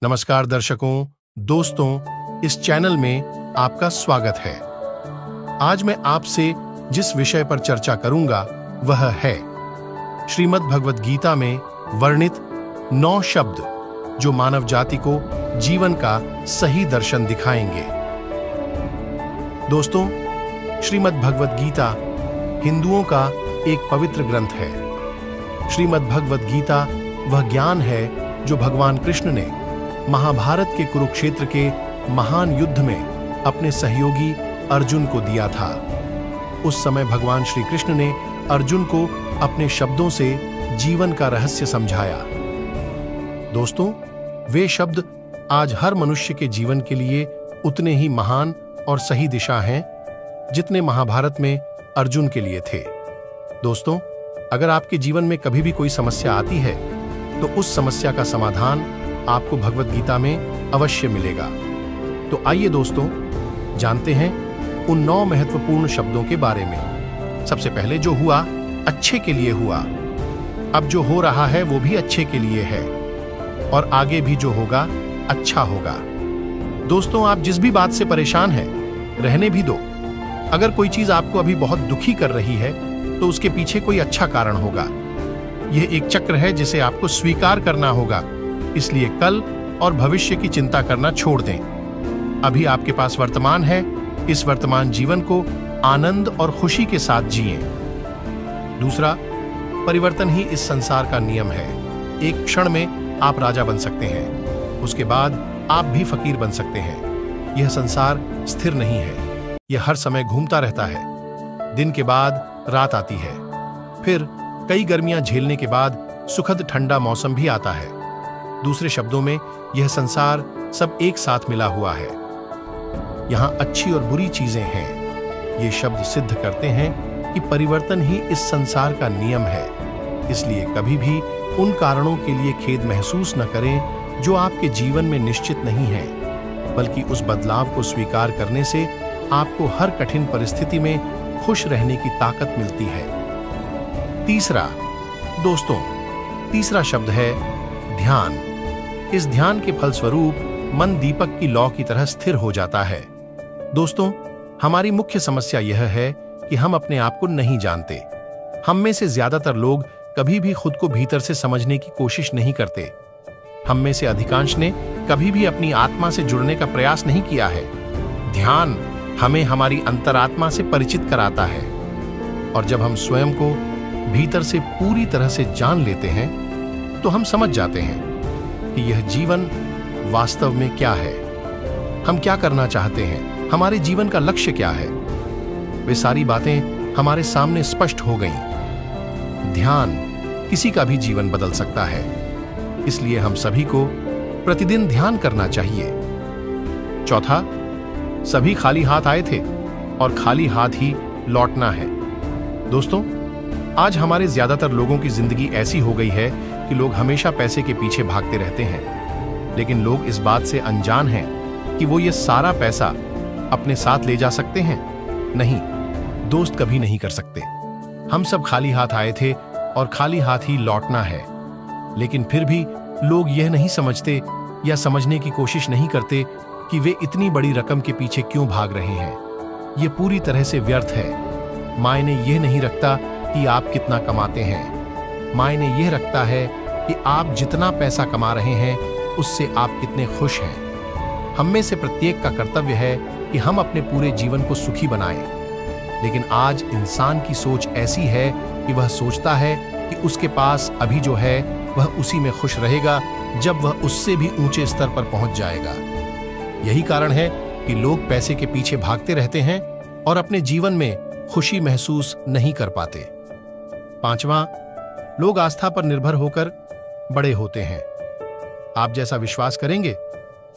नमस्कार दर्शकों, दोस्तों, इस चैनल में आपका स्वागत है। आज मैं आपसे जिस विषय पर चर्चा करूंगा वह है श्रीमद् भगवद गीता में वर्णित 9 शब्द जो मानव जाति को जीवन का सही दर्शन दिखाएंगे। दोस्तों, श्रीमद् भगवद गीता हिंदुओं का एक पवित्र ग्रंथ है। श्रीमद् भगवद गीता वह ज्ञान है जो भगवान कृष्ण ने महाभारत के कुरुक्षेत्र के महान युद्ध में अपने सहयोगी अर्जुन को दिया था। उस समय भगवान श्री कृष्ण ने अर्जुन को अपने शब्दों से जीवन का रहस्य समझाया। दोस्तों, वे शब्द आज हर मनुष्य के जीवन के लिए उतने ही महान और सही दिशा हैं जितने महाभारत में अर्जुन के लिए थे। दोस्तों, अगर आपके जीवन में कभी भी कोई समस्या आती है तो उस समस्या का समाधान आपको भगवद गीता में अवश्य मिलेगा। तो आइए दोस्तों, जानते हैं उन 9 महत्वपूर्ण शब्दों के बारे में। सबसे पहले जो हुआ अच्छे के लिए हुआ, अब जो हो रहा है वो भी अच्छे के लिए है और आगे भी जो होगा अच्छा होगा। दोस्तों, आप जिस भी बात से परेशान हैं, रहने भी दो। अगर कोई चीज आपको अभी बहुत दुखी कर रही है तो उसके पीछे कोई अच्छा कारण होगा। यह एक चक्र है जिसे आपको स्वीकार करना होगा। इसलिए कल और भविष्य की चिंता करना छोड़ दें। अभी आपके पास वर्तमान है, इस वर्तमान जीवन को आनंद और खुशी के साथ जिएं। दूसरा, परिवर्तन ही इस संसार का नियम है। एक क्षण में आप राजा बन सकते हैं, उसके बाद आप भी फकीर बन सकते हैं। यह संसार स्थिर नहीं है, यह हर समय घूमता रहता है। दिन के बाद रात आती है, फिर कई गर्मियां झेलने के बाद सुखद ठंडा मौसम भी आता है। दूसरे शब्दों में, यह संसार सब एक साथ मिला हुआ है। यहां अच्छी और बुरी चीजें हैं। ये शब्द सिद्ध करते हैं कि परिवर्तन ही इस संसार का नियम है। इसलिए कभी भी उन कारणों के लिए खेद महसूस न करें जो आपके जीवन में निश्चित नहीं है, बल्कि उस बदलाव को स्वीकार करने से आपको हर कठिन परिस्थिति में खुश रहने की ताकत मिलती है। तीसरा शब्द है ध्यान। इस ध्यान के फलस्वरूप मन दीपक की लौ की तरह स्थिर हो जाता है। दोस्तों, हमारी मुख्य समस्या यह है कि हम अपने आप को नहीं जानते। हम में से ज्यादातर लोग कभी भी खुद को भीतर से समझने की कोशिश नहीं करते। हम में से अधिकांश ने कभी भी अपनी आत्मा से जुड़ने का प्रयास नहीं किया है। ध्यान हमें हमारी अंतरात्मा से परिचित कराता है, और जब हम स्वयं को भीतर से पूरी तरह से जान लेते हैं तो हम समझ जाते हैं कि यह जीवन वास्तव में क्या है, हम क्या करना चाहते हैं, हमारे जीवन का लक्ष्य क्या है। वे सारी बातें हमारे सामने स्पष्ट हो गईं। ध्यान किसी का भी जीवन बदल सकता है, इसलिए हम सभी को प्रतिदिन ध्यान करना चाहिए। चौथा, सभी खाली हाथ आए थे और खाली हाथ ही लौटना है। दोस्तों, आज हमारे ज्यादातर लोगों की जिंदगी ऐसी हो गई है कि लोग हमेशा पैसे के पीछे भागते रहते हैं, लेकिन लोग इस बात से अनजान हैं कि वो ये सारा पैसा अपने साथ ले जा सकते हैं। नहीं, दोस्त कभी नहीं कर सकते। हम सब खाली हाथ आए थे और खाली हाथ ही लौटना है, लेकिन फिर भी लोग यह नहीं समझते या समझने की कोशिश नहीं करते कि वे इतनी बड़ी रकम के पीछे क्यों भाग रहे हैं। यह पूरी तरह से व्यर्थ है। मायने यह नहीं रखता कि आप कितना कमाते हैं, मायने यह रखता है कि आप जितना पैसा कमा रहे हैं उससे आप कितने खुश हैं। हम में से प्रत्येक का कर्तव्य है कि हम अपने पूरे जीवन को सुखी बनाएं, लेकिन आज इंसान की सोच ऐसी है कि वह सोचता है कि उसके पास अभी जो है वह उसी में खुश रहेगा जब वह उससे भी ऊंचे स्तर पर पहुंच जाएगा। यही कारण है कि लोग पैसे के पीछे भागते रहते हैं और अपने जीवन में खुशी महसूस नहीं कर पाते। 5वां, लोग आस्था पर निर्भर होकर बड़े होते हैं। आप जैसा विश्वास करेंगे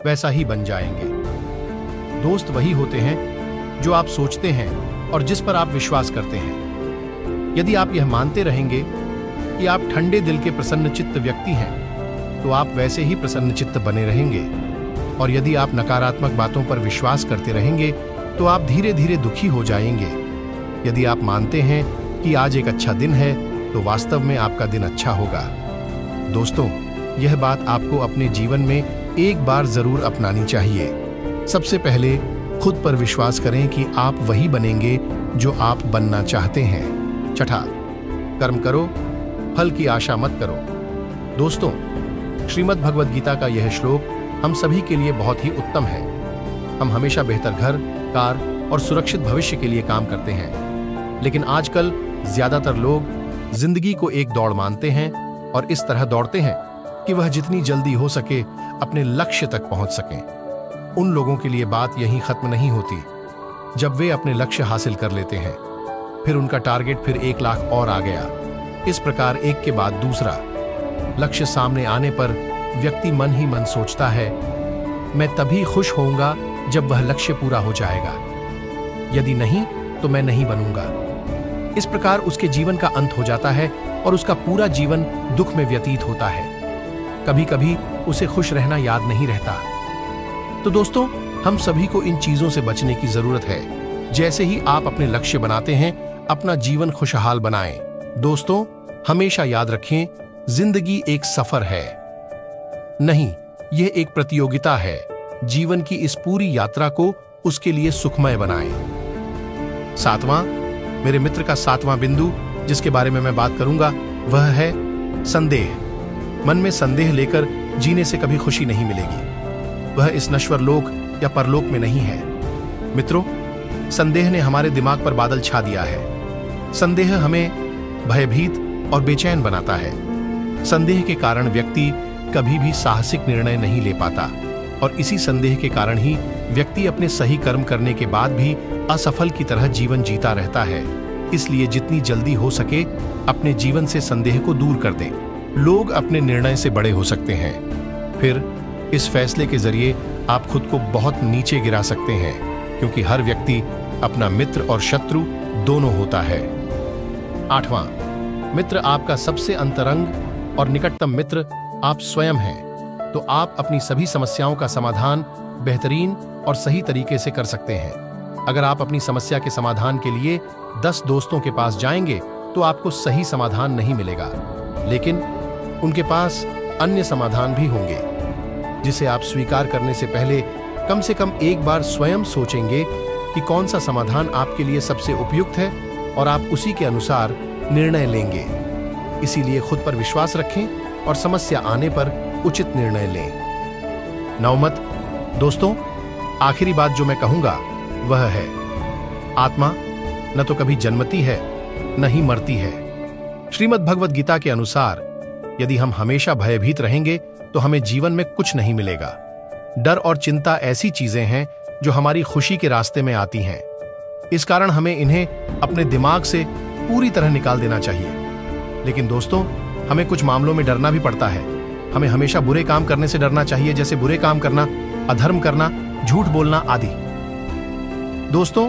वैसा ही बन जाएंगे। दोस्त वही होते हैं जो आप सोचते हैं और जिस पर आप विश्वास करते हैं। यदि आप यह मानते रहेंगे कि आप ठंडे दिल के प्रसन्नचित्त व्यक्ति हैं, तो आप वैसे ही प्रसन्नचित्त बने रहेंगे, और यदि आप नकारात्मक बातों पर विश्वास करते रहेंगे तो आप धीरे धीरे दुखी हो जाएंगे। यदि आप मानते हैं कि आज एक अच्छा दिन है तो वास्तव में आपका दिन अच्छा होगा। दोस्तों, यह बात आपको अपने जीवन में एक बार जरूर अपनानी चाहिए। सबसे पहले खुद पर विश्वास करें कि आप वही बनेंगे जो आप बनना चाहते हैं। छठा, कर्म करो, फल की आशा मत करो। दोस्तों, श्रीमद् भगवद गीता का यह श्लोक हम सभी के लिए बहुत ही उत्तम है। हम हमेशा बेहतर घर, कार और सुरक्षित भविष्य के लिए काम करते हैं, लेकिन आजकल ज्यादातर लोग जिंदगी को एक दौड़ मानते हैं और इस तरह दौड़ते हैं कि वह जितनी जल्दी हो सके अपने लक्ष्य तक पहुंच सकें। उन लोगों के लिए बात यहीं खत्म नहीं होती। जब वे अपने लक्ष्य हासिल कर लेते हैं, फिर उनका टारगेट फिर 1 लाख और आ गया। इस प्रकार एक के बाद दूसरा लक्ष्य सामने आने पर व्यक्ति मन ही मन सोचता है, मैं तभी खुश होऊंगा जब वह लक्ष्य पूरा हो जाएगा, यदि नहीं तो मैं नहीं बनूंगा। इस प्रकार उसके जीवन का अंत हो जाता है और उसका पूरा जीवन दुख में व्यतीत होता है। कभी कभी उसे खुश रहना याद नहीं रहता। तो दोस्तों, हम सभी को इन चीजों से बचने की जरूरत है। जैसे ही आप अपने लक्ष्य बनाते हैं, अपना जीवन खुशहाल बनाएं। दोस्तों, हमेशा याद रखें, जिंदगी एक सफर है, नहीं, यह एक प्रतियोगिता है। जीवन की इस पूरी यात्रा को उसके लिए सुखमय बनाएं। सातवां, मेरे मित्र का 7वां बिंदु जिसके बारे में मैं बात करूंगा वह है संदेह। मन में संदेह लेकर जीने से कभी खुशी नहीं मिलेगी। वह इस नश्वर लोक या परलोक में नहीं है। मित्रों, संदेह ने हमारे दिमाग पर बादल छा दिया है। संदेह हमें भयभीत और बेचैन बनाता है। संदेह के कारण व्यक्ति कभी भी साहसिक निर्णय नहीं ले पाता और इसी संदेह के कारण ही व्यक्ति अपने सही कर्म करने के बाद भी असफल की तरह जीवन जीता रहता है। इसलिए जितनी जल्दी हो सके अपने जीवन से संदेह को दूर कर दें। लोग अपने निर्णय से बड़े हो सकते हैं, फिर इस फैसले के जरिए आप खुद को बहुत नीचे गिरा सकते हैं, क्योंकि हर व्यक्ति अपना मित्र और शत्रु दोनों होता है। 8वां, मित्र आपका सबसे अंतरंग और निकटतम मित्र आप स्वयं हैं। तो आप अपनी सभी समस्याओं का समाधान बेहतरीन और सही तरीके से कर सकते हैं। अगर आप अपनी समस्या के समाधान के लिए 10 दोस्तों के पास जाएंगे तो आपको सही समाधान नहीं मिलेगा, लेकिन उनके पास अन्य समाधान भी होंगे, जिसे आप स्वीकार करने से पहले कम से कम एक बार स्वयं सोचेंगे कि कौन सा समाधान आपके लिए सबसे उपयुक्त है और आप उसी के अनुसार निर्णय लेंगे। इसीलिए खुद पर विश्वास रखें और समस्या आने पर उचित निर्णय लें। नवमत, दोस्तों, आखिरी बात जो मैं कहूंगा वह है, आत्मा न तो कभी जन्मती है न ही मरती है। श्रीमद् भगवद गीता के अनुसार यदि हम हमेशा भयभीत रहेंगे तो हमें जीवन में कुछ नहीं मिलेगा। डर और चिंता ऐसी चीजें हैं जो हमारी खुशी के रास्ते में आती हैं। इस कारण हमें इन्हें अपने दिमाग से पूरी तरह निकाल देना चाहिए। लेकिन दोस्तों, हमें कुछ मामलों में डरना भी पड़ता है। हमें हमेशा बुरे काम करने से डरना चाहिए, जैसे बुरे काम करना, अधर्म करना, झूठ बोलना आदि। दोस्तों,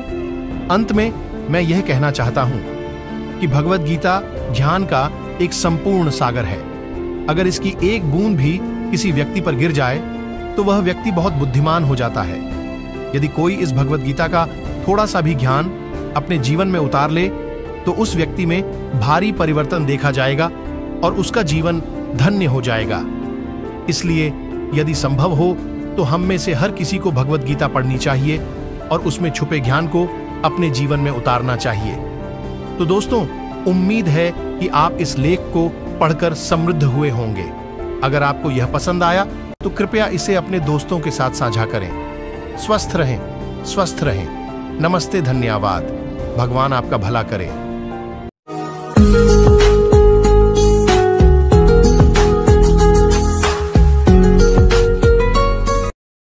अंत में मैं यह कहना चाहता हूं कि भगवद गीता ज्ञान का एक संपूर्ण सागर है। अगर इसकी एक बूंद भी किसी व्यक्ति पर गिर जाए तो वह व्यक्ति बहुत बुद्धिमान हो जाता है। यदि कोई इस भगवद गीता का थोड़ा सा भी ज्ञान अपने जीवन में उतार ले तो उस व्यक्ति में भारी परिवर्तन देखा जाएगा और उसका जीवन धन्य हो जाएगा। इसलिए यदि संभव हो तो हम में से हर किसी को भगवद गीता पढ़नी चाहिए और उसमें छुपे ज्ञान को अपने जीवन में उतारना चाहिए। तो दोस्तों, उम्मीद है कि आप इस लेख को पढ़कर समृद्ध हुए होंगे। अगर आपको यह पसंद आया तो कृपया इसे अपने दोस्तों के साथ साझा करें। स्वस्थ रहें, स्वस्थ रहें। नमस्ते, धन्यवाद। भगवान आपका भला करे।